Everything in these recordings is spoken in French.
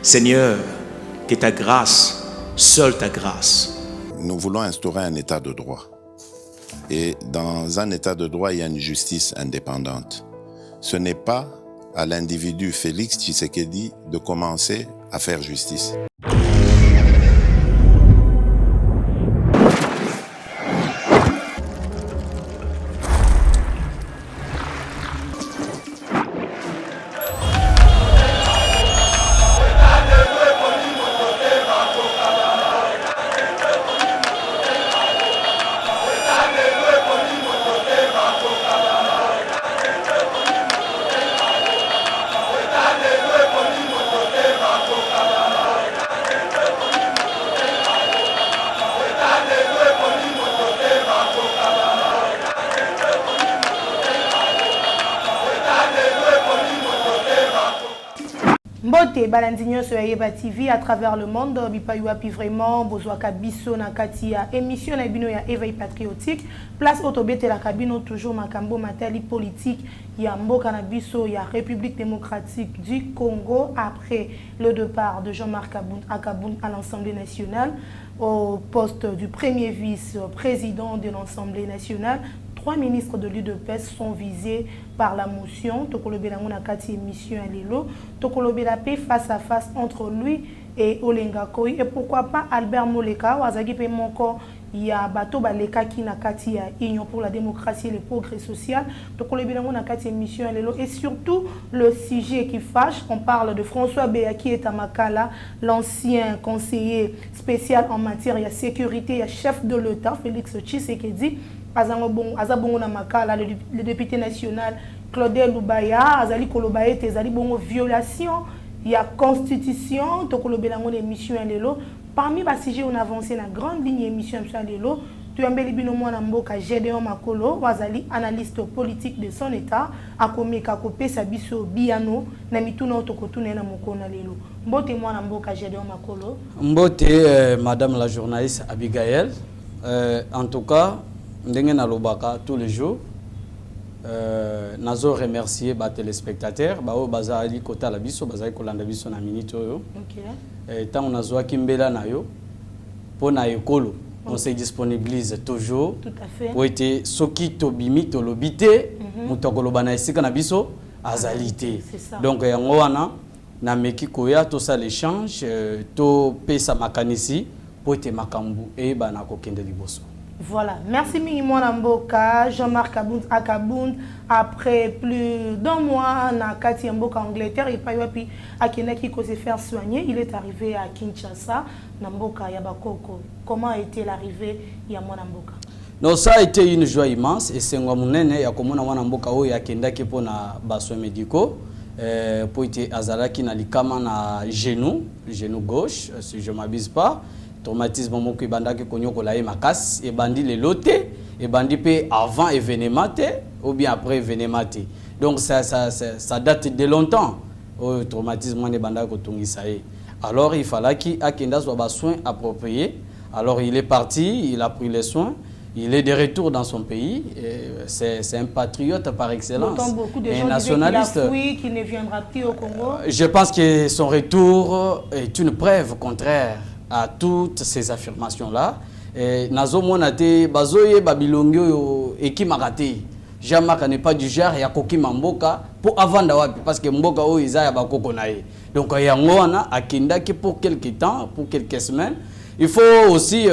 Seigneur, que ta grâce, seule ta grâce. Nous voulons instaurer un état de droit. Et dans un état de droit, il y a une justice indépendante. Ce n'est pas à l'individu Félix Tshisekedi de commencer à faire justice. Mbote balandinyo sur Yeba TV à travers le monde bipayuapi vraiment bozwaka biso na kati ya émission na bino ya éveil patriotique place autobete la cabine toujours makambo matali politique ya mboka na biso ya République démocratique du Congo après le départ de Jean-Marc Akaboun à l'Assemblée nationale au poste du premier vice-président de l'Assemblée nationale. 3 ministres de l'UDPS sont visés par la motion. Tokolobela mona kati émission à Lelo. Tokolobela paix face à face entre lui et Olenga Koyi. Et pourquoi pas Albert Moleka, Wazagi pe moko ya bato baleka ki na kati ya Union pour la démocratie et le progrès social. Tokolobela mona kati émission à Lelo. Et surtout le sujet qui fâche, on parle de François Beyaki et Tamakala, l'ancien conseiller spécial en matière de sécurité, et chef de l'État, Félix Tshisekedi. Azabongo na makala le député national Claudel Lubaya azali kolobaye tezali bongo violation ya constitution to kolobela ngo émission ya lelo parmi ba sujet on avancé na grande ligne émission ya lelo tuyambeli bino mwana mboka Gédéon Makolo wazali analyste politique de son état akomeka kopesa biso biano na mituna otokotuna na mokona lelo mbote mwana mboka Gédéon Makolo mbote madame la journaliste Abigail en tout cas ndenge na lobaka tous les jours nazo remercier ba téléspectateurs ba o bazali kota la biso bazali kolanda biso na minute oyo tant nazo akimbela na yo pona ekolo on se disponibilise toujours tout à fait pour être soki to bimi to lobité mutokoloba na esika na biso azalité donc yango wana na meki koya to ça l'échange to pesa makanisi pour être makambu e bana ko kende liboso. Voilà, merci Mimona Mboka, Jean-Marc Akaboun, après plus d'un mois na Kati Mboka Angleterre, il pas eu à Kenaki qui s'est faire soigner, il est arrivé à Kinshasa, Namboka Yabakoko. Comment a été l'arrivée Yamona Mboka? Non, ça a été une joie immense et c'est un monene ya komona wana mboka o ya kendaki pona baso médicaux pour être azalaki na likama na genou gauche si je m'abuse pas. Traumatisme moko ibandaki konyoko la makas et bandi le loté et bandi pe avant événement ou bien après événement. Donc ça date de longtemps au traumatisme ne banda ko tungisa. Alors il fallait qu'il akenda soit soins appropriés. Alors il est parti, il a pris les soins, il est de retour dans son pays, c'est un patriote par excellence. Beaucoup de un gens nationaliste qui ne viendra plus au Congo. Je pense que son retour est une preuve contraire à toutes ces affirmations-là. Nazo monate bazoye babilongyo ekimakate. Jean-Marc n'est pas du genre ya koki mamboka pour avant d'awapi parce que mboka o isa ya bakoko nae. Donc yango wana akindaki pour quelque temps, pour quelques semaines. Il faut aussi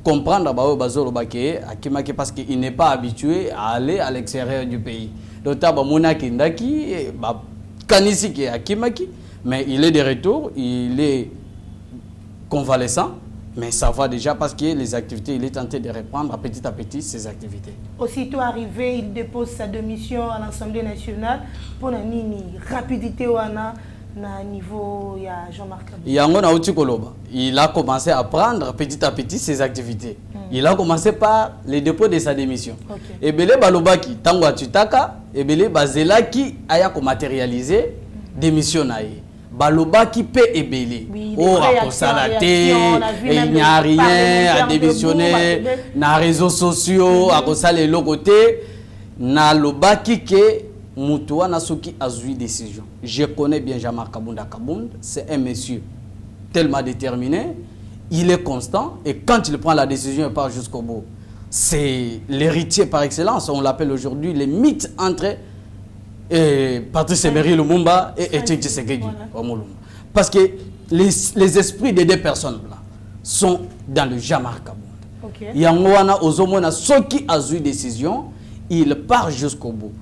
comprendre bazolo bake akimaki parce qu'il n'est pas habitué à aller à l'extérieur du pays. Donc taba mona kindaki ba kanisi ki akimaki mais il est de retour, il est convalescent, mais ça va déjà parce que les activités, il est tenté de reprendre petit à petit ses activités. Aussitôt arrivé, il dépose sa démission à l'Assemblée nationale pour la rapidité wana na niveau ya Jean-Marc Akaboun. Il a commencé à prendre petit à petit ses activités. Il a commencé par le dépôt de sa démission. Et belé balobaki tango atutaka et belé bazelaki aya ko matérialiser démission nae. Baloba qui peut ébélé. Oh, à consalater, il n'y a rien à démissionner, dans les réseaux sociaux, à consaler le côté, na loba qui que Moutouana Soki a eu décision. Je connais bien Jean-Marc Kabunda Kabound, c'est un monsieur tellement déterminé, il est constant et quand il prend la décision, il part jusqu'au bout. C'est l'héritier par excellence, on l'appelle aujourd'hui les mythes entre Patrice Emery Lumumba et Etienne Tshisekedi. Parce que les esprits des deux personnes là sont dans le Jean-Marc Kabound. Yangwana Ozomona Soki a eu décision, il part jusqu'au bout.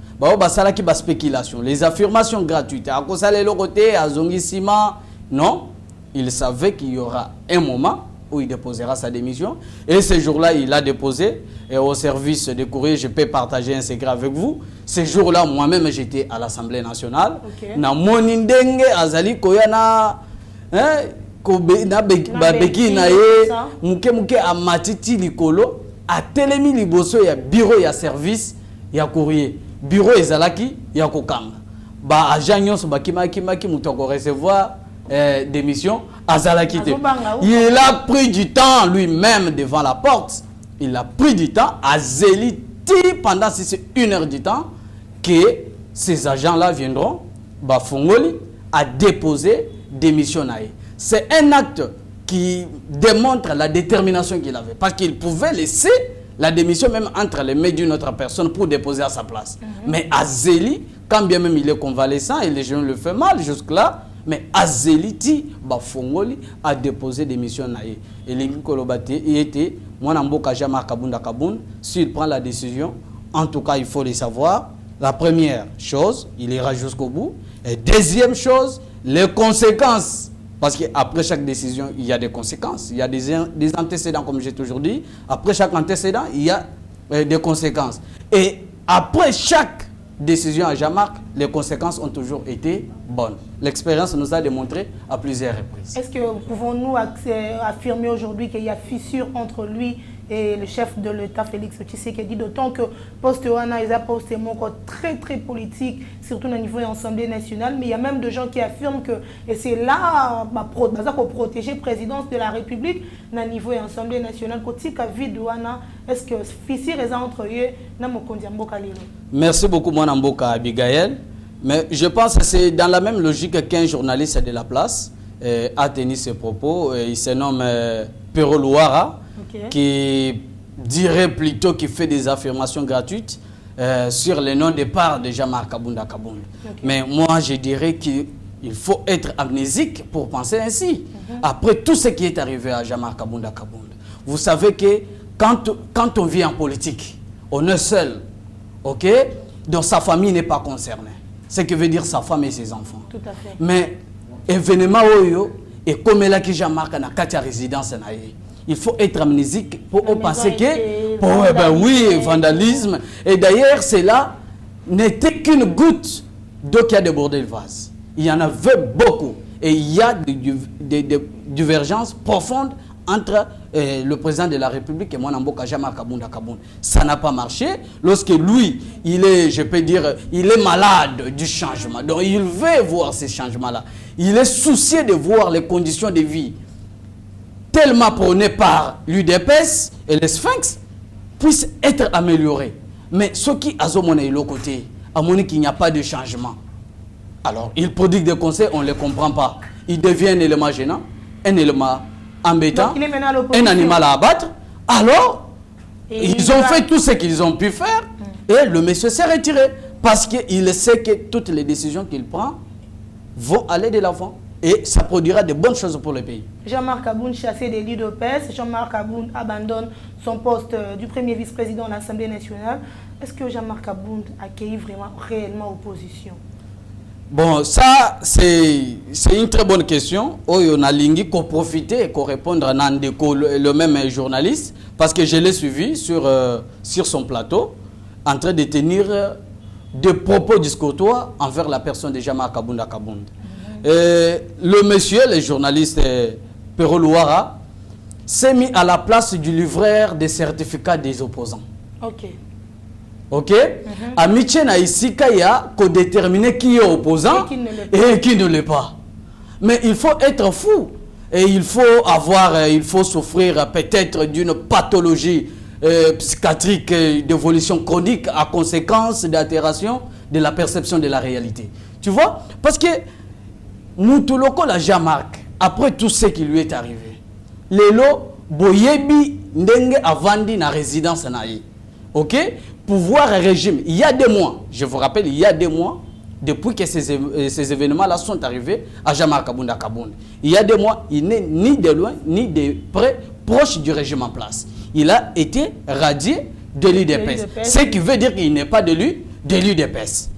Ça qui spéculation, les affirmations gratuites. À cause de côté, à Zongisima, non, il savait qu'il y aura un moment où il déposera sa démission. Et ce jour-là, il a déposé. Et au service des courriers, je peux partager un secret avec vous. Ce jour-là, moi-même, j'étais à l'Assemblée nationale. Na monindenge azali koyana, na beki na ye, muke amatiti likolo, a telemi liboso ya bureau ya service ya courrier. Bureau ezalaki ya kokanga ba agent nyonso bakimaki mutoko recevoir démission azalaki te. Il a pris du temps lui-même devant la porte. Il a pris du temps à zéliti pendant 1 heure du temps que ces agents-là viendront ba fongoli à déposer démission nae. C'est un acte qui démontre la détermination qu'il avait parce qu'il pouvait laisser la démission même entre les mains d'une autre personne pour déposer à sa place. Mais Azeli, quand bien même il est convalescent et les gens le font mal jusque-là, mais Azeli Bafongoli a déposé démission. Et l'Ingi Kolobate, il était, moi Namboka Jean-Marc Kabunda Kabound, s'il prend la décision, en tout cas il faut le savoir, la première chose, il ira jusqu'au bout. Et deuxième chose, les conséquences. Parce qu'après chaque décision, il y a des conséquences. Il y a des antécédents, comme j'ai toujours dit. Après chaque antécédent, il y a des conséquences. Et après chaque décision à Jean-Marc, les conséquences ont toujours été bonnes. L'expérience nous a démontré à plusieurs reprises. Est-ce que pouvons-nous affirmer aujourd'hui qu'il y a fissure entre lui et le chef de l'État, Félix Tshisekedi, d'autant que poste Wana est un poste très très politique, surtout au niveau de l'Assemblée nationale, mais il y a même des gens qui affirment que c'est là pour protéger la présidence de la République au niveau de l'Assemblée nationale. Est-ce que fissure est entre eux? Merci beaucoup, mon Mboka Abigail. Mais je pense que c'est dans la même logique qu'un journaliste de la place a tenu ses propos. Il se nomme Pero Louara. Qui dirait plutôt qu'il fait des affirmations gratuites sur le non-départ de Jean-Marc Kabunda Kabound. Mais moi, je dirais qu'il faut être amnésique pour penser ainsi. Après tout ce qui est arrivé à Jean-Marc Kabunda Kabound, vous savez que quand on vit en politique, on est seul, ok? Donc sa famille n'est pas concernée. Ce qui veut dire sa femme et ses enfants. Tout à fait. Mais événement oyo et comme là que Jean-Marc na katia résidence naïe. Il faut être amnésique pour penser que, oui, vandalisme. Et d'ailleurs, cela n'était qu'une goutte d'eau qui a débordé le vase. Il y en avait beaucoup. Et il y a des divergences profondes entre le président de la République et Mwanamboka Jean-Marc Kabunda Kabound. Ça n'a pas marché. Lorsque lui, il est, je peux dire, il est malade du changement. Donc il veut voir ces changements-là. Il est soucieux de voir les conditions de vie tellement prôné par l'UDPS et les Sphinx puissent être améliorés. Mais ceux qui ont le côté, à mon qu'il n'y a pas de changement. Alors, ils prodiguent des conseils, on ne les comprend pas. Il devient un élément gênant, un élément embêtant, un animal à abattre. Alors, ils ont fait tout ce qu'ils ont pu faire et le monsieur s'est retiré parce qu'il sait que toutes les décisions qu'il prend vont aller de l'avant. Et ça produira de bonnes choses pour le pays. Jean-Marc Kabound chassé des l'UDPS, Jean-Marc Kabound abandonne son poste du premier vice-président de l'Assemblée nationale. Est-ce que Jean-Marc Kabound accueille vraiment réellement opposition? Bon, ça c'est une très bonne question. On a lingi qu'on profiter et qu'on répondre à Nandeko, le même journaliste, parce que je l'ai suivi sur son plateau, en train de tenir des propos discourtois envers la personne de Jean-Marc Kabunda Kabound. Le monsieur, le journaliste Pero Louara, s'est mis à la place du livreur des certificats des opposants. Ok. Ok? À Michena ici, il y a qu'à déterminer qui est opposant et qui ne l'est pas. Mais il faut être fou. Et il faut souffrir peut-être d'une pathologie psychiatriques d'évolution chronique à conséquence d'altération de la perception de la réalité. Tu vois? Parce que Moutuloko la Jean-Marc, après tout ce qui lui est arrivé, Lelo, Boyebi, Ndenge Avandi na résidence naïe. Ok? Pouvoir et régime. Il y a 2 mois, je vous rappelle, il y a 2 mois, depuis que ces événements-là sont arrivés à Jean-Marc Kabunda Kabound. Il y a 2 mois, il n'est ni de loin, ni de près, proche du régime en place. Il a été radié de l'UDPS. Ce qui veut dire qu'il n'est pas de l'UDPS.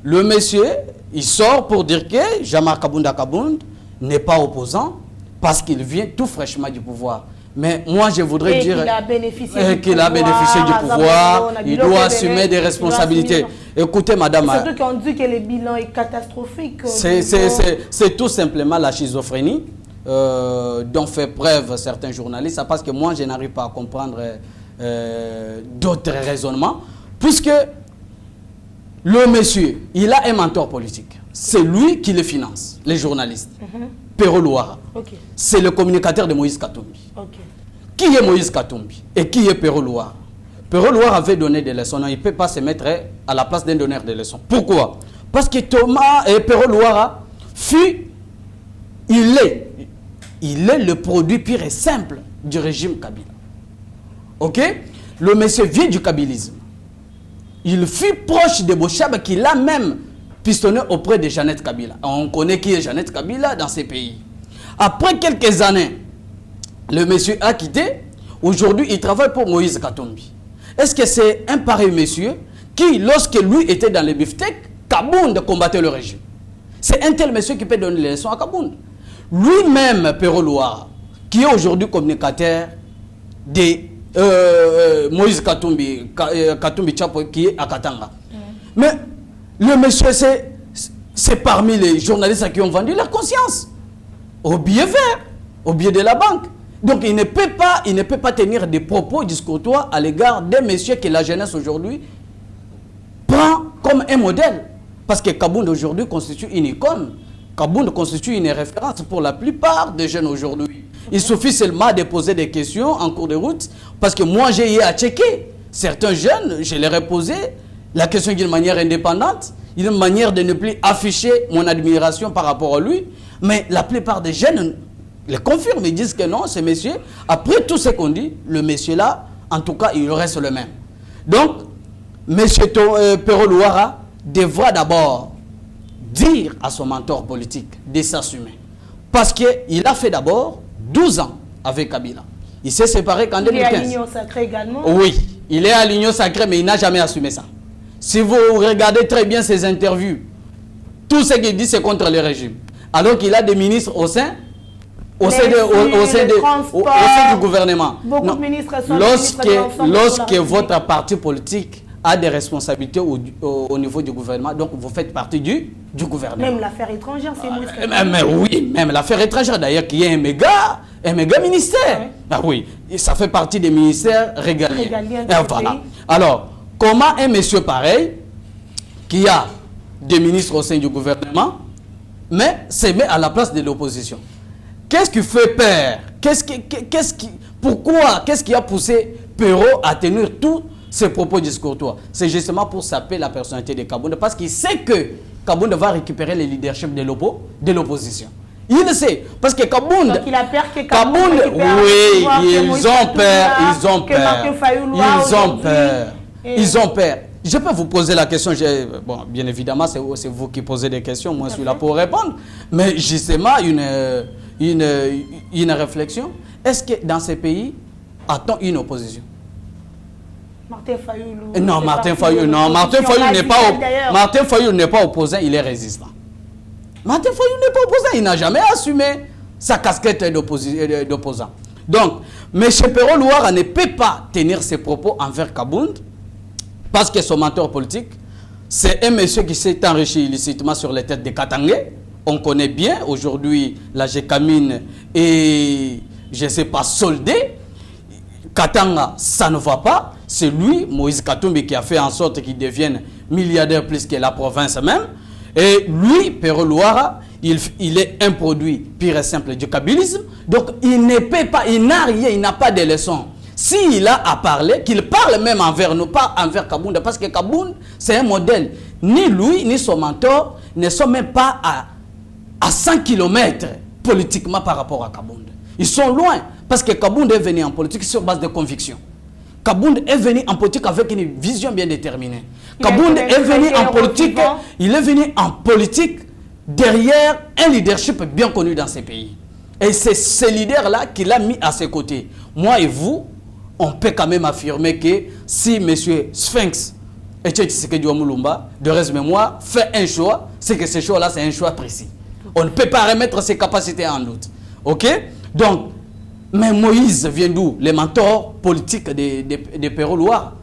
Le monsieur, il sort pour dire que Jean-Marc Kabunda Kabound n'est pas opposant parce qu'il vient tout fraîchement du pouvoir. Mais moi, je voudrais dire qu'il a bénéficié du pouvoir, il doit assumer des responsabilités. Écoutez, madame... Surtout qu'on dit que le bilan est catastrophique. C'est tout simplement la schizophrénie dont fait preuve certains journalistes, parce que moi, je n'arrive pas à comprendre d'autres raisonnements, puisque le monsieur, il a un mentor politique. C'est lui qui le finance, les journalistes. Pero Louara. C'est le communicateur de Moïse Katumbi. Qui est Moïse Katumbi et qui est Pero Louara? Pero Louara avait donné des leçons. Non, il ne peut pas se mettre à la place d'un donneur de leçons. Pourquoi? Parce que Thomas et Pero Louara il est le produit pur et simple du régime Kabila. Ok? Le monsieur vient du kabylisme. Il fut proche de Bochab qui l'a même pistonné auprès de Jeannette Kabila. On connaît qui est Jeannette Kabila dans ces pays. Après quelques années, le monsieur a quitté. Aujourd'hui, il travaille pour Moïse Katumbi. Est-ce que c'est un pareil monsieur qui, lorsque lui était dans les beefsteaks, Kabound combattait le régime? C'est un tel monsieur qui peut donner les leçons à Kabound. Lui-même, Pero Louara, qui est aujourd'hui communicateur de Moïse Katumbi, Katumbi Chapo, qui est à Katanga. Mais le monsieur, c'est parmi les journalistes qui ont vendu leur conscience au billet vert, au billet de la banque. Donc il ne peut pas tenir des propos discourtois à l'égard des messieurs que la jeunesse aujourd'hui prend comme un modèle. Parce que Kabound aujourd'hui constitue une icône. Kabound constitue une référence pour la plupart des jeunes aujourd'hui. Il suffit seulement de poser des questions en cours de route. Parce que moi j'ai eu à checker. Certains jeunes, je leur ai posé la question d'une manière indépendante, une manière de ne plus afficher mon admiration par rapport à lui. Mais la plupart des jeunes le confirment, ils disent que non, ce monsieur, après tout ce qu'on dit, le monsieur là, en tout cas, il reste le même. Donc, monsieur Pero Louara devra d'abord dire à son mentor politique de s'assumer. Parce qu'il a fait d'abord 12 ans avec Kabila. Il s'est séparé qu'en 2015. Il est à l'Union Sacrée également? Oui, il est à l'Union Sacrée, mais il n'a jamais assumé ça. Si vous regardez très bien ses interviews, tout ce qu'il dit, c'est contre le régime. Alors qu'il a des ministres au sein du gouvernement. Beaucoup de ministres sont lorsque votre parti politique a des responsabilités au niveau du gouvernement, donc vous faites partie du gouvernement. Même l'affaire étrangère, c'est Moïse Katumbi. Mais oui, même l'affaire étrangère, d'ailleurs, qui est un méga ministère. Ouais. Ah oui, ça fait partie des ministères régaliens. Voilà. Alors, comment un monsieur pareil, qui a des ministres au sein du gouvernement, mais se met à la place de l'opposition? Qu'est-ce qui fait peur? Qu'est-ce qui a poussé Pero à tenir tous ces propos discourtois? C'est justement pour saper la personnalité de Kabound, parce qu'il sait que Kabound va récupérer le leadership de l'opposition. Il le sait, parce que Kabound... Donc il a peur que Kabound, oui, ils ont peur. Je peux vous poser la question, bon, bien évidemment, c'est vous qui posez des questions, moi je suis là pour répondre, mais justement, une réflexion. Est-ce que dans ces pays, a-t-on une opposition? Martin Fayoulou. Non, Martin Fayoulou n'est pas opposant, il est résistant. Martin Fayoulou n'est pas opposant, il n'a jamais assumé sa casquette d'opposant. Donc, M. Pero Louara ne peut pas tenir ses propos envers Kabound, parce que son mentor politique, c'est un monsieur qui s'est enrichi illicitement sur les têtes des Katangais. On connaît bien aujourd'hui la Gécamine et je ne sais pas soldé. Katanga, ça ne va pas. C'est lui, Moïse Katumbi, qui a fait en sorte qu'il devienne milliardaire plus que la province même. Et lui, Pero Louara, il est un produit pur et simple du kabylisme. Donc il ne peut pas, il n'a rien, il n'a pas de leçons. S'il a à parler, qu'il parle même envers nous, pas envers Kabound, parce que Kabound, c'est un modèle. Ni lui, ni son mentor ne sont même pas à 100 km politiquement par rapport à Kabound. Ils sont loin, parce que Kabound est venu en politique sur base de conviction. Kabound est venu en politique avec une vision bien déterminée. Kabound est venu en politique, il est venu en politique derrière un leadership bien connu dans ces pays. Et c'est ce leader-là qu'il a mis à ses côtés. Moi et vous, on peut quand même affirmer que si M. Sphinx et Tshisekedi Mulumba, de reste mémoire, fait un choix, c'est que ce choix-là, c'est un choix précis. On ne peut pas remettre ses capacités en doute. OK? Donc, mais Moïse vient d'où? Les mentors politiques des Pérois.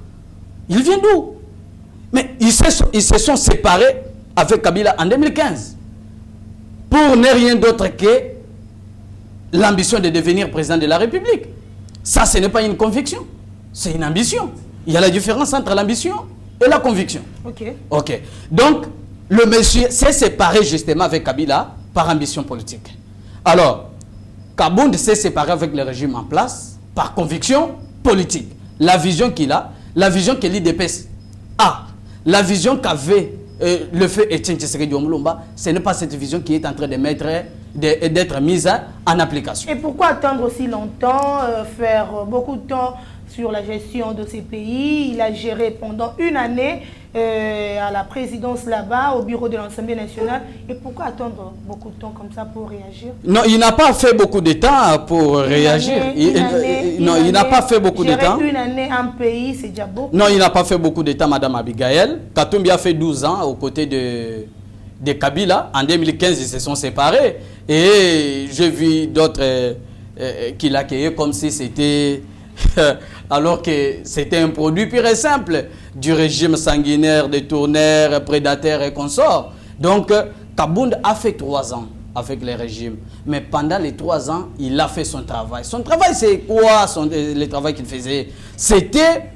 Il vient d'où? Mais ils se sont séparés avec Kabila en 2015. Pour ne rien d'autre que l'ambition de devenir président de la République. Ça, ce n'est pas une conviction, c'est une ambition. Il y a la différence entre l'ambition et la conviction. Ok. Donc, le monsieur s'est séparé justement avec Kabila par ambition politique. Alors, Kabound s'est séparé avec le régime en place par conviction politique. La vision qu'il a, la vision que l'IDPS a, la vision qu'avait le feu Etienne Tshisekedi Mulumba, ce n'est pas cette vision qui est en train d'être mise en application. Et pourquoi attendre aussi longtemps, faire beaucoup de temps sur la gestion de ces pays? Il a géré pendant une année à la présidence là-bas, au bureau de l'Assemblée nationale. Et pourquoi attendre beaucoup de temps comme ça pour réagir? Non, il n'a pas fait beaucoup de temps pour réagir. Il n'a pas fait beaucoup de temps. Une année, un pays, c'est déjà beaucoup. Non, il n'a pas fait beaucoup de temps, Madame Abigail. Katumbi a fait 12 ans aux côtés de Kabila. En 2015, ils se sont séparés. Et j'ai vu d'autres qui l'accueillaient comme si c'était... alors que c'était un produit pur et simple du régime sanguinaire, des tournaires, prédateurs et consorts. Donc, Kabound a fait 3 ans avec le régime. Mais pendant les 3 ans, il a fait son travail. Son travail, c'est quoi le travail qu'il faisait? C'était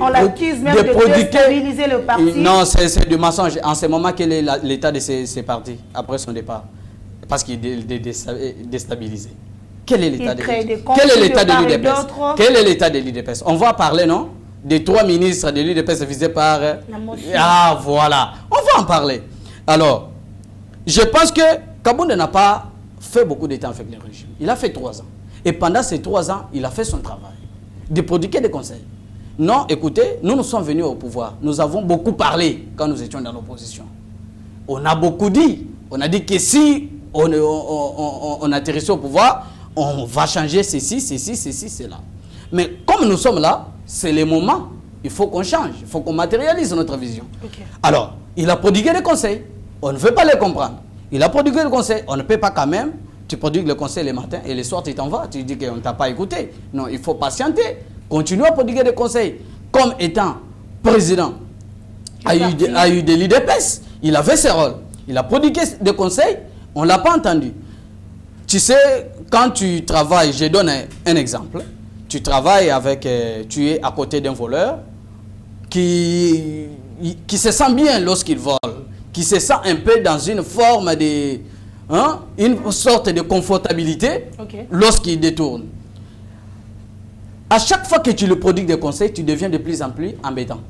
on l'accuse même de déstabiliser le parti. Non, c'est du mensonge. En ce moment, quel est l'état de ces partis après son départ? Parce qu'il est déstabilisé. Quel est l'état de l'UDPS? Quel est l'état de l'UDPS? On va parler, non? Des 3 ministres de l'UDPS visés par... Ah, voilà. On va en parler. Alors, je pense que Kabound n'a pas fait beaucoup de temps avec le régime. Il a fait 3 ans. Et pendant ces 3 ans, il a fait son travail. De prodiguer des conseils. Non, écoutez, nous sommes venus au pouvoir. Nous avons beaucoup parlé quand nous étions dans l'opposition. On a beaucoup dit. On a dit que si on atterrissait au pouvoir, on va changer ceci, cela. Mais comme nous sommes là, c'est le moment. Il faut qu'on change. Il faut qu'on matérialise notre vision. Alors, il a prodigué des conseils. On ne veut pas les comprendre. Il a prodigué des conseils. On ne peut pas quand même. Tu prodigues le conseil le matin et le soir, tu t'en vas. Tu dis qu'on ne t'a pas écouté. Non, il faut patienter. Continue à prodiguer des conseils. Comme étant président a eu de l'IDPS, il avait ses rôles. Il a prodigué des conseils. On ne l'a pas entendu. Tu sais, quand tu travailles, je donne un exemple. Tu travailles avec, tu es à côté d'un voleur qui se sent bien lorsqu'il vole, qui se sent un peu dans une forme de, une sorte de confortabilité lorsqu'il détourne. À chaque fois que tu le prodigues des conseils, tu deviens de plus en plus embêtant.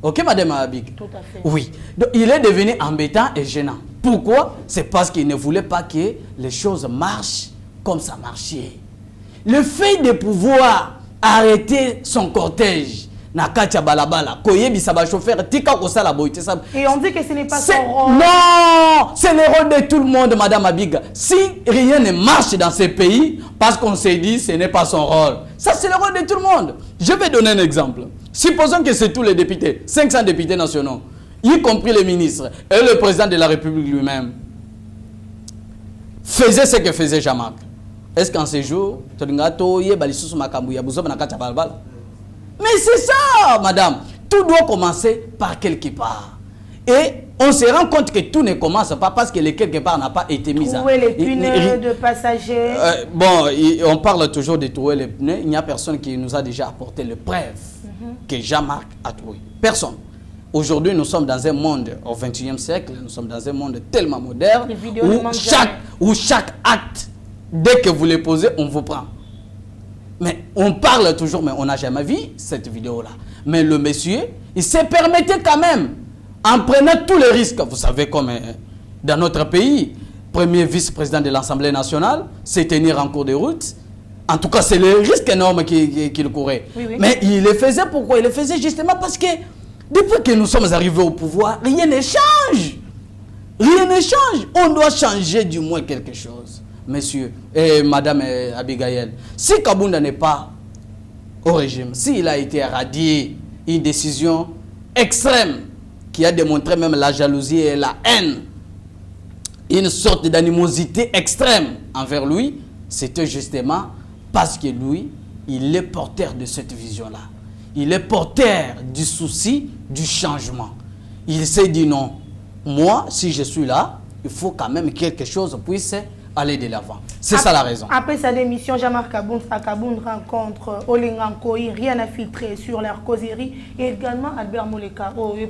Ok, Madame Abig? Tout à fait. Oui. Donc, il est devenu embêtant et gênant. Pourquoi? C'est parce qu'il ne voulait pas que les choses marchent comme ça marchait. Le fait de pouvoir arrêter son cortège, Nakatia Balabala, Koyebi Saba chauffeur, Tika Kosala Boïté. Et on dit que ce n'est pas son rôle. Non, c'est le rôle de tout le monde, Madame Abiga. Si rien ne marche dans ce pays, parce qu'on s'est dit ce n'est pas son rôle. Ça, c'est le rôle de tout le monde. Je vais donner un exemple. Supposons que c'est tous les députés, 500 députés nationaux, y compris les ministres et le président de la République lui-même, faisaient ce que faisait Jean-Marc. Est-ce qu'en ces jours, mais c'est ça, madame. Tout doit commencer par quelque part. Et on se rend compte que tout ne commence pas parce que le quelque part n'a pas été mis à... Trouver les pneus de passagers. Bon, on parle toujours de trouver les pneus. Il n'y a personne qui nous a déjà apporté le preuve que Jean-Marc a trouvé. Personne. Aujourd'hui, nous sommes dans un monde, au XXIe siècle, nous sommes dans un monde tellement moderne où chaque acte, dès que vous les posez, on vous prend. Mais on parle toujours, mais on n'a jamais vu cette vidéo-là. Mais le monsieur, il s'est permis quand même, en prenant tous les risques. Vous savez, comme dans notre pays, premier vice-président de l'Assemblée nationale, c'est tenir en cours de route. En tout cas, c'est le risque énorme qu'il courait. Oui, oui. Mais il le faisait pourquoi? Il le faisait justement parce que depuis que nous sommes arrivés au pouvoir, rien ne change. Rien ne change. On doit changer du moins quelque chose. Monsieur et Madame Abigail, si Kabunda n'est pas au régime, s'il a été radié, une décision extrême qui a démontré même la jalousie et la haine, une sorte d'animosité extrême envers lui, c'était justement parce que lui, il est porteur de cette vision-là. Il est porteur du souci du changement. Il s'est dit non, moi, si je suis là, il faut quand même que quelque chose puisse aller de l'avant. C'est ça la raison. Après sa démission, Jean-Marc Kabound rencontre Olenga Nkoyi, rien à filtrer sur leur causerie, et également Albert Moleka. Il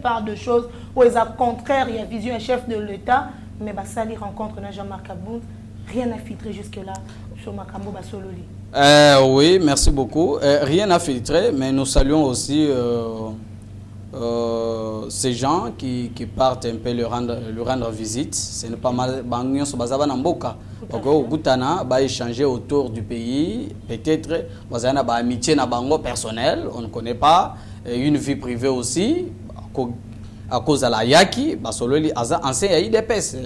parle de choses où ils sont contraires, il y a vision un chef de l'État, mais ça les rencontre Jean-Marc Kabound, rien à filtrer jusque-là sur Makambo Basololi. Oui, merci beaucoup. Rien à filtrer, mais nous saluons aussi ces gens qui partent un peu le rendre visite. Ce n'est pas mal. Va échanger autour du pays. Peut-être amitié personnelle, on ne connaît pas. Une vie privée aussi. À cause de la Yaki, Basololi, ancien IDPS.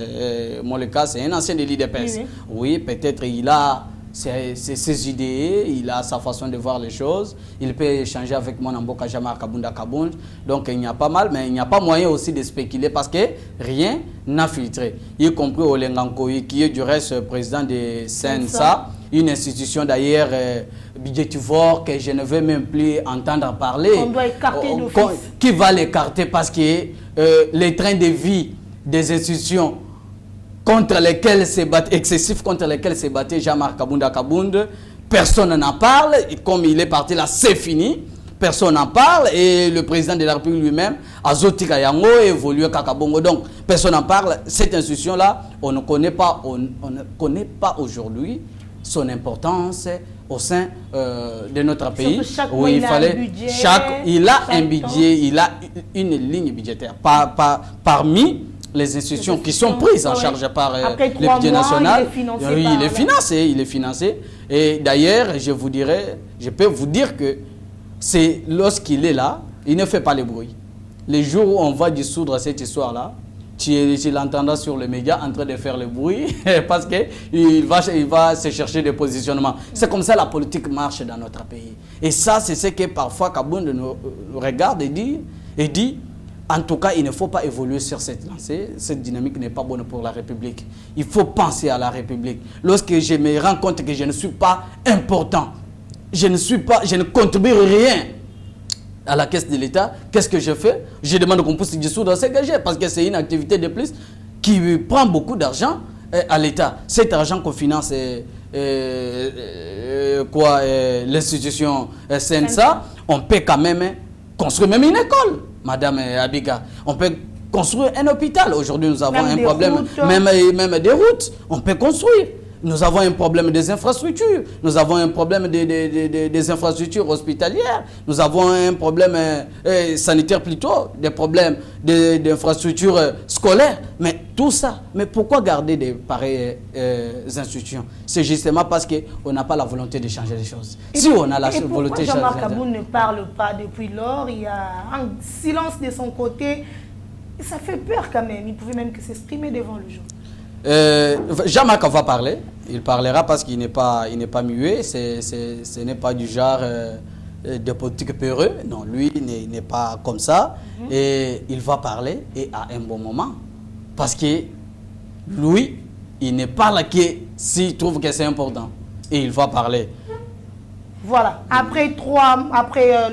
Mon cas, c'est un ancien de l'IDPS. Oui, peut-être il a ses idées, il a sa façon de voir les choses. Il peut échanger avec moi Namboka Jean-Marc Kabound. Donc il y a pas mal, mais il n'y a pas moyen aussi de spéculer parce que rien n'a filtré. Y compris Olenga Nkoyi, qui est du reste président de CNSA, une institution d'ailleurs budgétivore que je ne veux même plus entendre parler. On doit écarter d'office. Qui va l'écarter parce que les trains de vie des institutions contre lesquels se battent, excessifs contre lesquels se battait Jean-Marc Kabound, personne n'en parle. Et comme il est parti là, c'est fini. Personne n'en parle. Et le président de la République lui-même, Azotika Yango, évolue Kakabongo. Donc, personne n'en parle. Cette institution-là, on ne connaît pas aujourd'hui son importance au sein de notre pays. Où il a un budget, il a une ligne budgétaire. Parmi les institutions qui sont prises en charge par le budget national, il est financé. Et d'ailleurs, je peux vous dire que c'est lorsqu'il est là, il ne fait pas le bruit. Les jours où on va dissoudre cette histoire-là, tu l'entendras sur les médias en train de faire le bruit parce qu'il va se chercher des positionnements. C'est comme ça la politique marche dans notre pays. Et ça, c'est ce que parfois Kabound nous regarde et dit, en tout cas, il ne faut pas évoluer sur cette lancée. Cette dynamique n'est pas bonne pour la République. Il faut penser à la République. Lorsque je me rends compte que je ne suis pas important, je ne contribue rien à la caisse de l'État, qu'est-ce que je fais? Je demande qu'on puisse dissoudre ces GG parce que c'est une activité de plus qui prend beaucoup d'argent à l'État. Cet argent qu'on finance l'institution CNSA, on peut quand même construire même une école, Madame Abiga. On peut construire un hôpital. Aujourd'hui, nous avons un problème, même des routes, on peut construire. Nous avons un problème des infrastructures. Nous avons un problème des infrastructures hospitalières. Nous avons un problème sanitaire plutôt, des problèmes d'infrastructures scolaires. Mais tout ça, mais pourquoi garder des pareilles institutions? C'est justement parce qu'on n'a pas la volonté de changer les choses. Si on a la volonté de changer les choses. Jean-Marc Kabound ne parle pas depuis lors. Il y a un silence de son côté. Ça fait peur quand même. Il pouvait même que s'exprimer devant le jour. Jean-Marc va parler, il parlera parce qu'il n'est pas muet, ce n'est pas du genre de politique peureux, non, lui n'est pas comme ça, et il va parler et à un bon moment, parce que lui, il ne parle que s'il trouve que c'est important, et il va parler. Voilà, après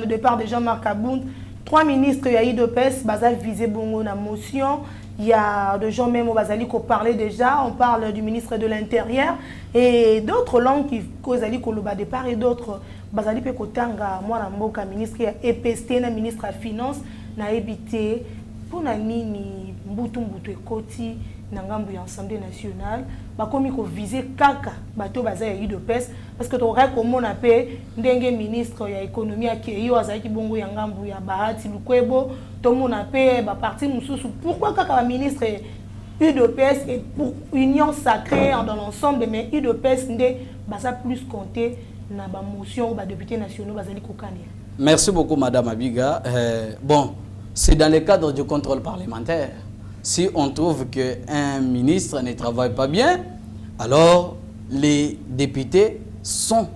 le départ de Jean-Marc Kabound, 3 ministres IDPS, Bazal visé bongo na motion. Il y a des gens même au Bazali qui parlaient déjà. On parle du ministre de l'Intérieur et d'autres langues qui causent le départ et d'autres. Bazali peut kotanga moi la ministre EPST na ministre de la Finance na évité pour na nini mbutu ekoti na ngambu ya Assemblée nationale bakomi ko viser kaka bato baza ya UDPS parce que to komona pe ndenge ministre ya économie akeyo azaki bongo ya ngambu ya Bahati Lukwebo to mona pe ba parti mususu pourquoi kaka ba ministre UDPS et pour union sacrée dans l'ensemble mais UDPS ndé baza plus compter na ba motion ou ba députés nationaux bazali kokania. Merci beaucoup madame Abiga. Bon, c'est dans le cadre du contrôle parlementaire. Si on trouve qu'un ministre ne travaille pas bien, alors les députés sont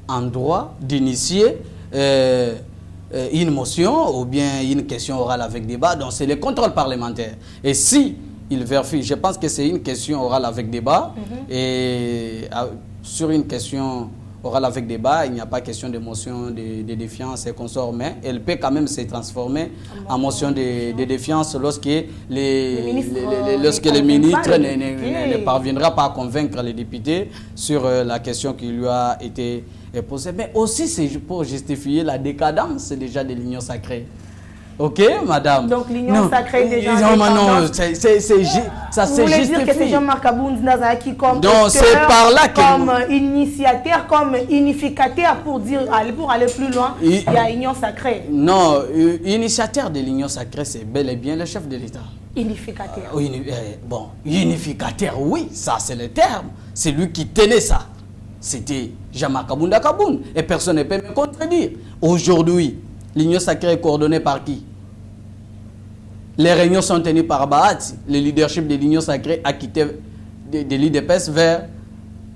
en droit d'initier une motion ou bien une question orale avec débat. Donc c'est le contrôle parlementaire. Et si il vérifie, je pense que c'est une question orale avec débat. Et sur une question orale avec débat, il n'y a pas question de motion de défiance et consorts, mais elle peut quand même se transformer en motion de défiance lorsque les ministres ne parviendra pas à convaincre les députés sur la question qui lui a été posée. Mais aussi, c'est pour justifier la décadence déjà de l'union sacrée. Ok, madame. Donc l'union sacrée déjà. Non, ça se justifie. Vous voulez dire que c'est Jean-Marc Abound Nazaki comme comme initiateur, comme unificateur pour aller plus loin. Il y a l'union sacrée. Non, initiateur de l'union sacrée, c'est bel et bien le chef de l'État. Unificateur. Bon, unificateur, oui, ça c'est le terme. C'est lui qui tenait ça. C'était Jean-Marc Abound Kaboun. Et personne ne peut me contredire. Aujourd'hui, l'union sacrée est coordonnée par qui? Les réunions sont tenues par Bahati. Le leadership de l'union sacrée a quitté de l'IDPS vers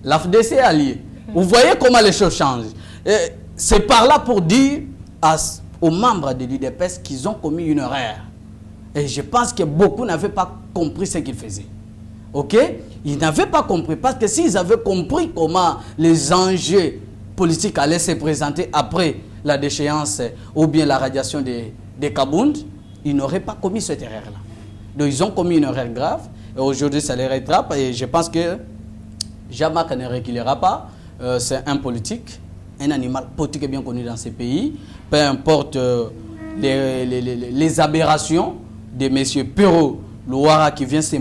l'AFDC allié. Vous voyez comment les choses changent. C'est par là pour dire aux membres de l'IDPS qu'ils ont commis une erreur. Et je pense que beaucoup n'avaient pas compris ce qu'ils faisaient. Ok? Ils n'avaient pas compris. Parce que s'ils avaient compris comment les enjeux politiques allaient se présenter après la déchéance ou bien la radiation de Kabound, ils n'auraient pas commis cette erreur-là. Donc ils ont commis une erreur grave et aujourd'hui ça les rattrape et je pense que Jean-Marc ne reculera pas. C'est un politique, un animal politique bien connu dans ces pays. Peu importe les aberrations de M. Perrault Louara qui vient se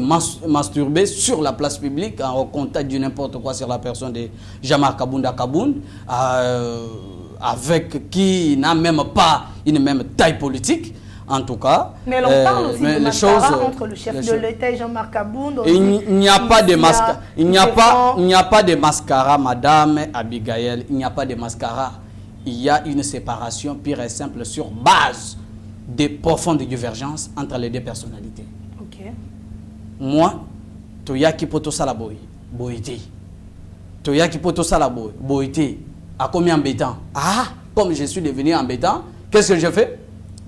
masturber sur la place publique en contact de n'importe quoi sur la personne de Jean-Marc Kabound, avec qui n'a même pas une même taille politique, en tout cas. Mais l'on parle aussi de mascara entre le chef de l'État et Jean-Marc Kabound. Il n'y a pas de mascara. Il n'y a pas de mascara, madame Abigail. Il n'y a pas de mascara. Il y a une séparation pure et simple sur base de profondes divergences entre les deux personnalités. Ok. Moi, Toyaki Poto Salaboy, Boïté. Toyaki Poto Salaboy, Boïté. À combien embêtant? Ah, comme je suis devenu embêtant, qu'est-ce que je fais?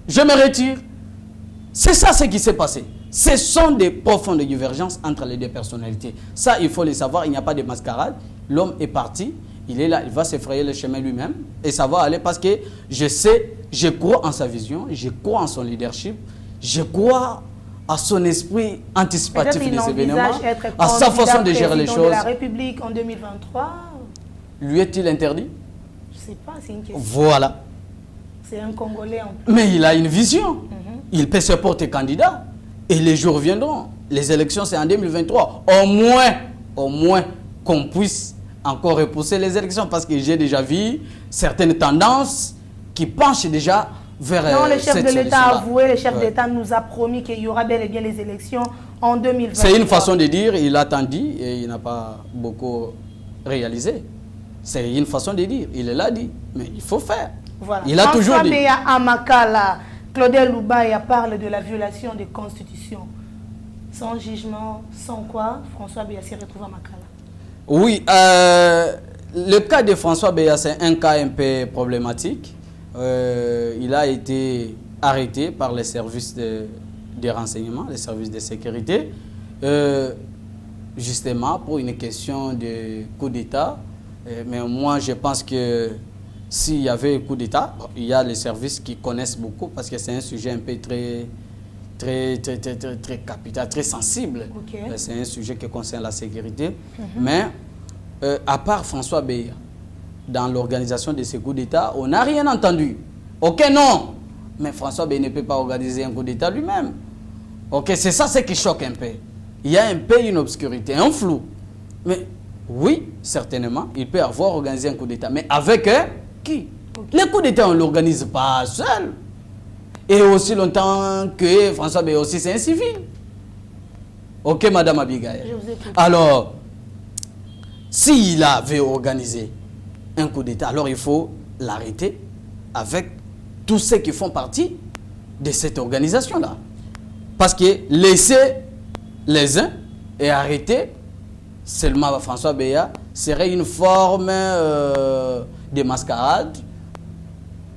Je me retire. C'est ça ce qui s'est passé. Ce sont des profondes divergences entre les deux personnalités. Ça, il faut le savoir, il n'y a pas de mascarade. L'homme est parti, il est là, il va se frayer le chemin lui-même. Et ça va aller parce que je sais, je crois en sa vision, je crois en son leadership, je crois à son esprit anticipatif des événements, à sa façon de gérer les choses. De la République en 2023. Lui est-il interdit? Je ne sais pas, c'est une question. Voilà. C'est un Congolais en plus. Mais il a une vision. Il peut se porter candidat. Et les jours viendront. Les élections, c'est en 2023. Au moins qu'on puisse encore repousser les élections. Parce que j'ai déjà vu certaines tendances qui penchent déjà vers non, le chef de l'État a avoué, le chef d'État nous a promis qu'il y aura bel et bien les élections en 2023. C'est une façon de dire, il a tant dit et il n'a pas beaucoup réalisé. C'est une façon de dire, il l'a dit, mais il faut faire. Voilà. Il a toujours dit. Amakala, Claudel Loubaya parle de la violation des constitutions. Sans jugement, sans quoi François Béa s'y retrouve à Makala. Oui, le cas de François Béa, c'est un cas un peu problématique. Il a été arrêté par les services de renseignement, les services de sécurité, justement pour une question de coup d'État. Mais moi, je pense que s'il y avait un coup d'État, il y a les services qui connaissent beaucoup parce que c'est un sujet un peu très capital, très sensible. Okay. C'est un sujet qui concerne la sécurité. Mais à part François Béa, dans l'organisation de ce coup d'État, on n'a rien entendu. Ok, non. Mais François Béa ne peut pas organiser un coup d'État lui-même. Ok, c'est ça ce qui choque un peu. Il y a un peu une obscurité, un flou. Mais oui, certainement, il peut avoir organisé un coup d'État. Mais avec qui? Les coups d'État, on ne l'organise pas seul. Et aussi longtemps que François Béya aussi, c'est un civil. Ok, Madame Abigail. Je vous écoute. Alors, s'il avait organisé un coup d'État, alors il faut l'arrêter avec tous ceux qui font partie de cette organisation-là. Parce que laisser les uns et arrêter seulement François Béya serait une forme de mascarade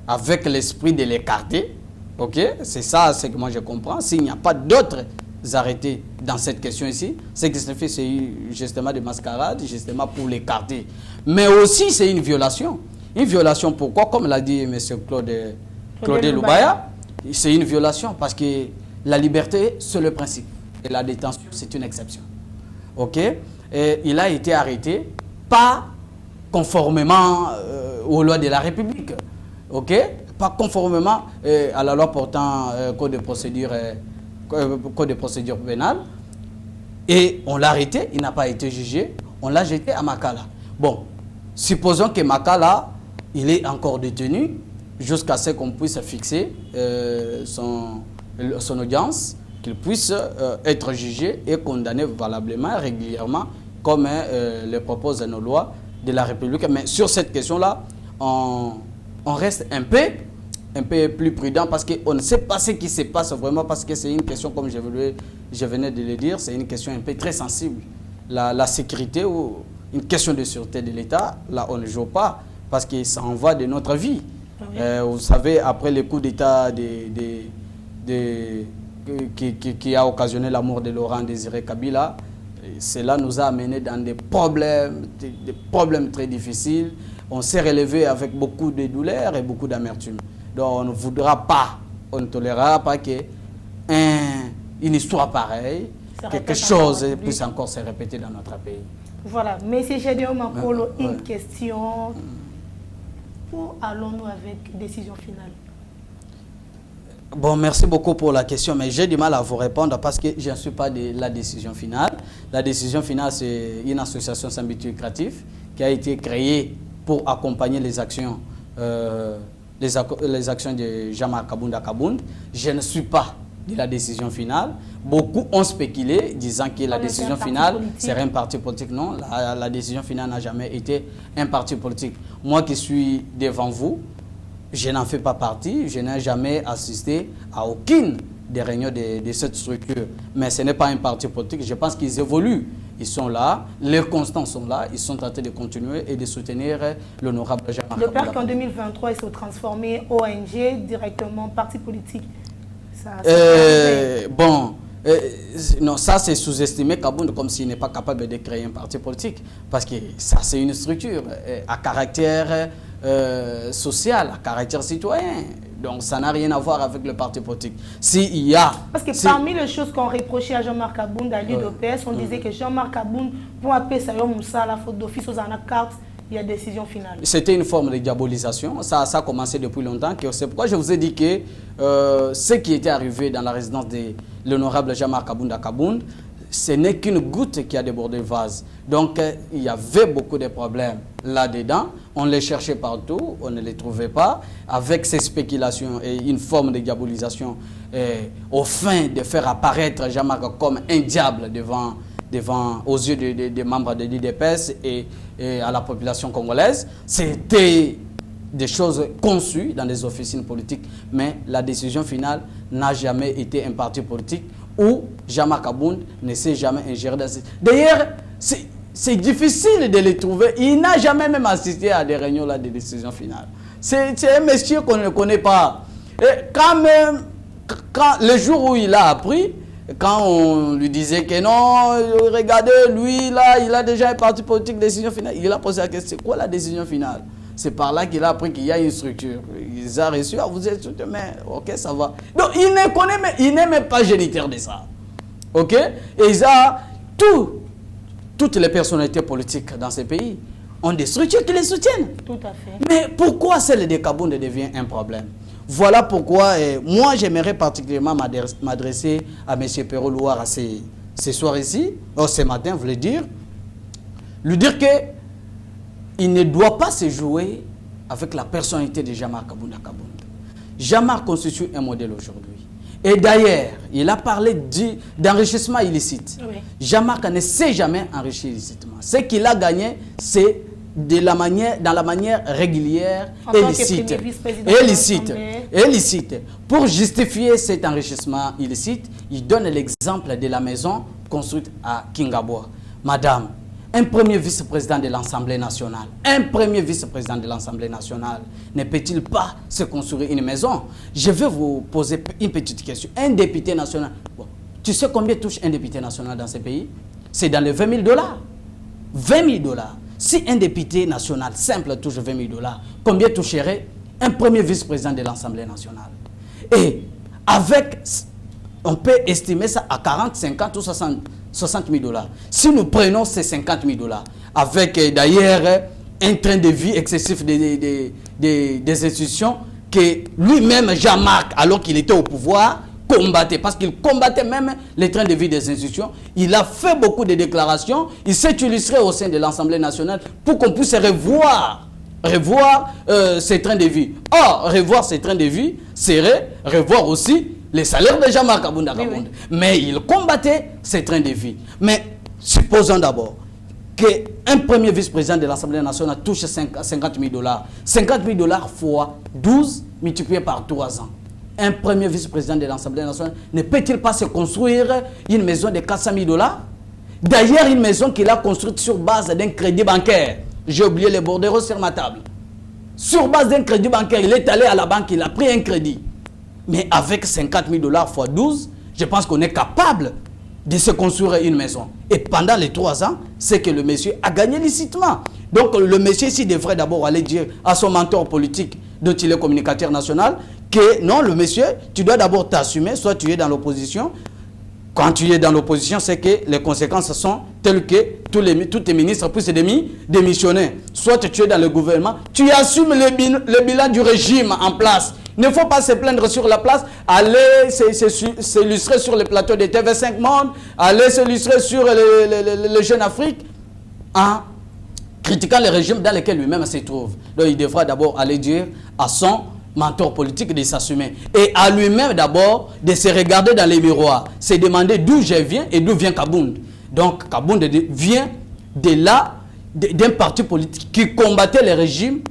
avec l'esprit de l'écarter. Ok, c'est ça ce que moi je comprends. S'il n'y a pas d'autres arrêtés dans cette question ici, ce qui se fait, c'est justement des mascarades, justement pour l'écarter. Mais aussi, c'est une violation. Une violation, pourquoi? Comme l'a dit M. Claude Loubaya, c'est une violation parce que la liberté, c'est le principe. Et la détention, c'est une exception. Ok? Et il a été arrêté, pas conformément aux lois de la République. Ok? Pas conformément à la loi portant code de procédure pénale. Et on l'a arrêté, il n'a pas été jugé, on l'a jeté à Makala. Bon, supposons que Makala, il est encore détenu jusqu'à ce qu'on puisse fixer son audience, qu'il puisse être jugé et condamné valablement, régulièrement, comme le proposent nos lois de la République. Mais sur cette question-là, on reste un peu plus prudent parce qu'on ne sait pas ce qui se passe vraiment, parce que c'est une question, comme je venais de le dire, c'est une question un peu très sensible. La sécurité ou une question de sûreté de l'État, là on ne joue pas parce que ça en va de notre vie. Oui. Vous savez, après le coup d'État qui a occasionné la mort de Laurent Désiré Kabila, cela nous a amené dans des problèmes très difficiles. On s'est relevé avec beaucoup de douleur et beaucoup d'amertume. Donc on ne voudra pas, on ne tolérera pas qu'une histoire pareille, quelque chose puisse encore se répéter dans notre pays. Voilà, Monsieur Gédéon Makolo, une question. Où allons-nous avec décision finale? Bon, merci beaucoup pour la question, mais j'ai du mal à vous répondre parce que je ne suis pas de la décision finale. La décision finale, c'est une association sans but lucratif qui a été créée pour accompagner les actions de Jean-Marc Kabound. Je ne suis pas de la décision finale. Beaucoup ont spéculé disant que la décision finale serait un parti politique. Non, la décision finale n'a jamais été un parti politique. Moi qui suis devant vous, je n'en fais pas partie. Je n'ai jamais assisté à aucune des réunions de cette structure. Mais ce n'est pas un parti politique. Je pense qu'ils évoluent. Ils sont là, les constants sont là, ils sont en train de continuer et de soutenir l'honorable Jean-Marc Kabound. De peur qu'en 2023, ils se transforment ONG directement parti politique. Non, ça c'est sous-estimer Kabound comme s'il n'est pas capable de créer un parti politique. Parce que ça c'est une structure à caractère social, à caractère citoyen. Donc ça n'a rien à voir avec le parti politique. Parce que parmi les choses qu'on reprochait à Jean-Marc Kabound, à l'UDPS, on disait que Jean-Marc Kabound, pour appeler ça la faute d'office aux cartes, il y a décision finale. C'était une forme de diabolisation. Ça a commencé depuis longtemps. C'est pourquoi je vous ai dit que ce qui était arrivé dans la résidence de l'honorable Jean-Marc Kabound à Kabound, ce n'est qu'une goutte qui a débordé le vase. Donc, il y avait beaucoup de problèmes là-dedans. On les cherchait partout, on ne les trouvait pas. Avec ces spéculations et une forme de diabolisation, au fin de faire apparaître Jean-Marc comme un diable aux yeux des membres de l'UDPS et à la population congolaise, c'était des choses conçues dans des officines politiques. Mais la décision finale n'a jamais été un parti politique où Jean-Marc Kabound ne s'est jamais ingéré dans ces... D'ailleurs, c'est difficile de les trouver. Il n'a jamais même assisté à des réunions là, de décision finale. C'est un monsieur qu'on ne connaît pas. Et quand même, le jour où il a appris, quand on lui disait que non, regardez, lui, là, il a déjà un parti politique, décision finale, il a posé la question, c'est quoi la décision finale? C'est par là qu'il a appris qu'il y a une structure. Il a reçu, vous êtes structure, mais ok, ça va. Donc, il ne connaît même, il n'est même pas géniteur de ça. Ok? Et toutes les personnalités politiques dans ces pays ont des structures qui les soutiennent. Tout à fait. Mais pourquoi celle de Kabound devient un problème? Voilà pourquoi moi j'aimerais particulièrement m'adresser à M. Pero Louara ce soir ici, ce matin, vous voulez dire, lui dire que il ne doit pas se jouer avec la personnalité de Jean-Marc Kabunda Kabound. Jean-Marc constitue un modèle aujourd'hui. Et d'ailleurs, il a parlé d'enrichissement illicite. Oui. Jean-Marc ne s'est jamais enrichi illicitement. Ce qu'il a gagné, c'est dans la manière régulière et illicite. Pour justifier cet enrichissement illicite, il donne l'exemple de la maison construite à Kingabwa. Madame, un premier vice-président de l'Assemblée nationale, ne peut-il pas se construire une maison? Je vais vous poser une petite question. Un député national, bon, tu sais combien touche un député national dans ce pays? C'est dans les $20 000. 20 000 $. Si un député national simple touche 20 000 $, combien toucherait un premier vice-président de l'Assemblée nationale? Et avec, on peut estimer ça à 40, 50 ou 60 000 $. Si nous prenons ces 50 000 $, avec d'ailleurs un train de vie excessif des institutions que lui-même, Jean-Marc, alors qu'il était au pouvoir, combattait, parce qu'il combattait même les trains de vie des institutions. Il a fait beaucoup de déclarations. Il s'est illustré au sein de l'Assemblée nationale pour qu'on puisse revoir ces trains de vie. Or, revoir ces trains de vie serait revoir aussi les salaires de Jean-Marc Kabunda Kabound. Oui. Mais il combattait ces trains de vie. Mais supposons d'abord qu'un premier vice-président de l'Assemblée nationale touche 50 000 $. 50 000 $ fois 12 multiplié par 3 ans. Un premier vice-président de l'Assemblée nationale ne peut-il pas se construire une maison de 400 000 $? D'ailleurs, une maison qu'il a construite sur base d'un crédit bancaire. J'ai oublié les bordereaux sur ma table. Sur base d'un crédit bancaire, il est allé à la banque, il a pris un crédit. Mais avec 50 000 $ fois 12, je pense qu'on est capable de se construire une maison. Et pendant les 3 ans, c'est que le monsieur a gagné licitement. Donc le monsieur ici devrait d'abord aller dire à son mentor politique, dont il est communicateur national, que non, le monsieur, tu dois d'abord t'assumer, soit tu es dans l'opposition. Quand tu es dans l'opposition, c'est que les conséquences sont telles que tous tes ministres puissent démissionner. Soit tu es dans le gouvernement, tu assumes le bilan du régime en place. Il ne faut pas se plaindre sur la place, aller s'illustrer sur le plateau de TV5 Monde, aller s'illustrer sur le Jeune Afrique, en critiquant le régime dans lequel lui-même se trouve. Donc il devra d'abord aller dire à son mentor politique de s'assumer. Et à lui-même d'abord de se regarder dans les miroirs, se demander d'où je viens et d'où vient Kabound. Donc Kabound vient de là, d'un parti politique qui combattait le régime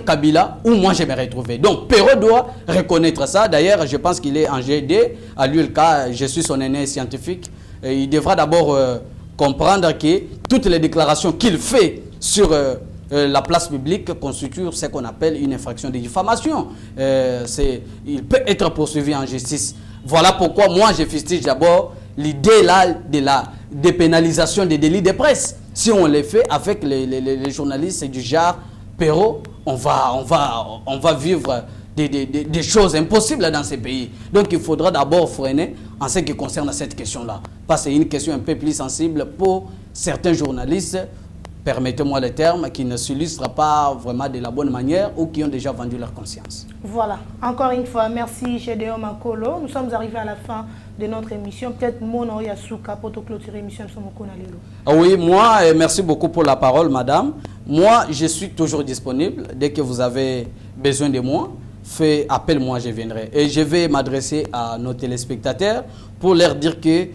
Kabila, où moi je me retrouvais. Donc Pero doit reconnaître ça. D'ailleurs, je pense qu'il est en GD, à l'ULK, je suis son aîné scientifique. Et il devra d'abord comprendre que toutes les déclarations qu'il fait sur la place publique constituent ce qu'on appelle une infraction de diffamation. Il peut être poursuivi en justice. Voilà pourquoi moi je fustige d'abord l'idée là de la dépénalisation des délits de presse. Si on les fait avec les journalistes du genre Pero, on va vivre des choses impossibles dans ces pays. Donc il faudra d'abord freiner en ce qui concerne cette question-là. Parce que c'est une question un peu plus sensible pour certains journalistes, permettez-moi le terme, qui ne s'illustrent pas vraiment de la bonne manière ou qui ont déjà vendu leur conscience. Voilà. Encore une fois, merci Gédéon Makolo. Nous sommes arrivés à la fin de notre émission. Peut-être Mono Yasuka pour clôturer l'émission. Oui, moi, merci beaucoup pour la parole, madame. Moi, je suis toujours disponible. Dès que vous avez besoin de moi, appelle-moi, je viendrai. Et je vais m'adresser à nos téléspectateurs pour leur dire que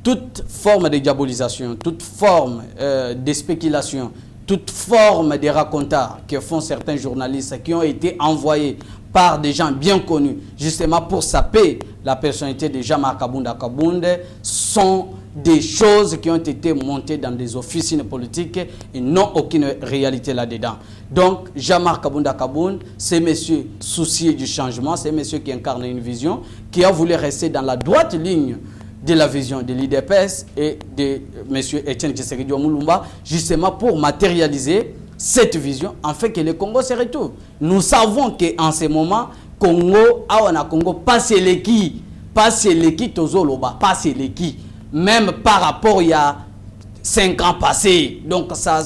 toute forme de diabolisation, toute forme de spéculation, toute forme de racontage que font certains journalistes qui ont été envoyés par des gens bien connus, justement pour saper la personnalité de Jean-Marc Kabunda Kabound, sont des choses qui ont été montées dans des officines politiques et n'ont aucune réalité là-dedans. Donc, Jean-Marc Kabunda Kabound, c'est monsieur soucieux du changement, c'est monsieur qui incarne une vision, qui a voulu rester dans la droite ligne de la vision de l'IDPS et de M. Etienne Tshisekedi Mulumba, justement pour matérialiser cette vision, afin que le Congo se retrouve. Nous savons qu'en ce moment, Congo, Congo, pas c'est qui, Tozoloba, pas c'est qui. Même par rapport il y a 5 ans passés. Donc ça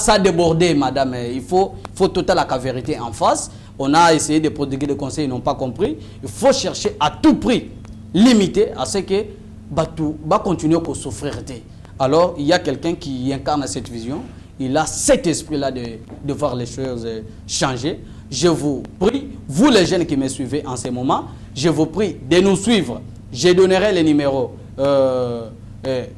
a débordé, madame. Il faut total la vérité en face. On a essayé de prodiguer des conseils, ils n'ont pas compris. Il faut chercher à tout prix, limiter à ce que Batou va continuer à souffrir. Alors, il y a quelqu'un qui incarne cette vision. Il a cet esprit-là de voir les choses changer. Je vous prie, vous les jeunes qui me suivez en ce moment, je vous prie de nous suivre. Je donnerai les numéros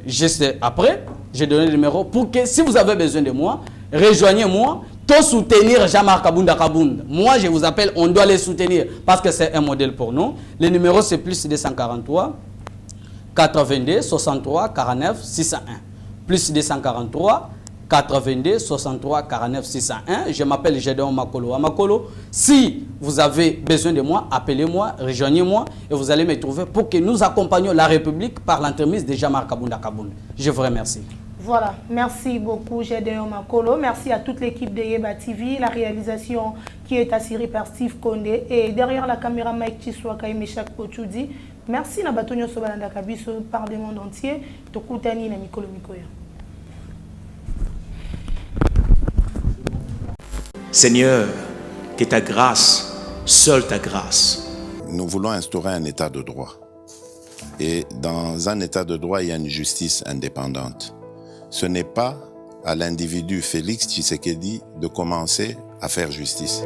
juste après. Je donnerai les numéros pour que si vous avez besoin de moi, rejoignez-moi. Tout soutenir Jean-Marc Kabunda Kabunda. Moi, je vous appelle, on doit les soutenir parce que c'est un modèle pour nous. Le numéro, c'est plus 243 82 63 49 601. Plus 243 82 63 49 601. Je m'appelle Gédéon Makolo. Amakolo, si vous avez besoin de moi, appelez-moi, rejoignez-moi et vous allez me trouver pour que nous accompagnions la République par l'entremise de Jean-Marc Kabunda Kabunda. Je vous remercie. Voilà, merci beaucoup Gédéon Makolo. Merci à toute l'équipe de Yeba TV, la réalisation qui est assurée par Steve Kondé et derrière la caméra Mike Chiswaka et Meshak Pochoudi. Merci Nabatonio Sobalanda Kabiso par le monde entier. Tokutani na Mikolo Mikoya. Seigneur, que ta grâce, seule ta grâce. Nous voulons instaurer un état de droit. Et dans un état de droit, il y a une justice indépendante. Ce n'est pas à l'individu Félix Tshisekedi de commencer à faire justice.